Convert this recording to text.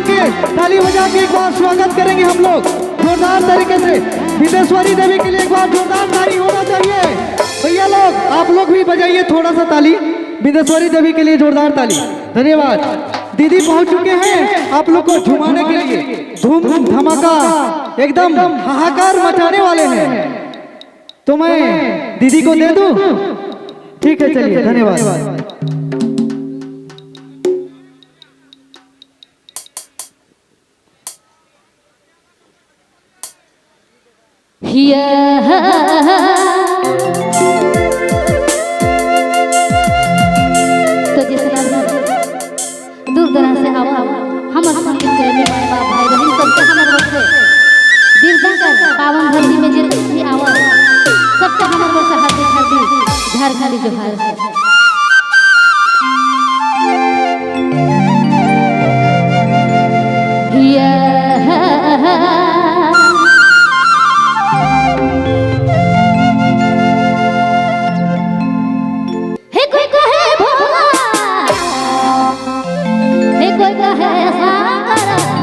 के ताली बजा के एक बार स्वागत करेंगे हम लोग जोरदार तरीके से। बिंदेश्वरी देवी के लिए एक बार जोरदार ताली होना चाहिए। भैया लोग आप लोग भी बजाइए थोड़ा सा ताली, बिंदेश्वरी देवी के लिए जोरदार ताली। धन्यवाद। दीदी पहुंच चुके हैं आप लोग को झुमाने के लिए, धूम धमाका एकदम हाहाकार मचाने वाले हैं। तो मैं दीदी को दे दूं? ठीक है, चलिए, धन्यवाद। तो जिस दूर दराज से आवा हमर संगीत प्रेमी माय बाप भाई बहन सबके हमर ओर से दिवसंकर पावन धरती में जितने भी आवा सबके हमर ओर से हार्दिक झारखंडी जोहार है। कोई कहे सागर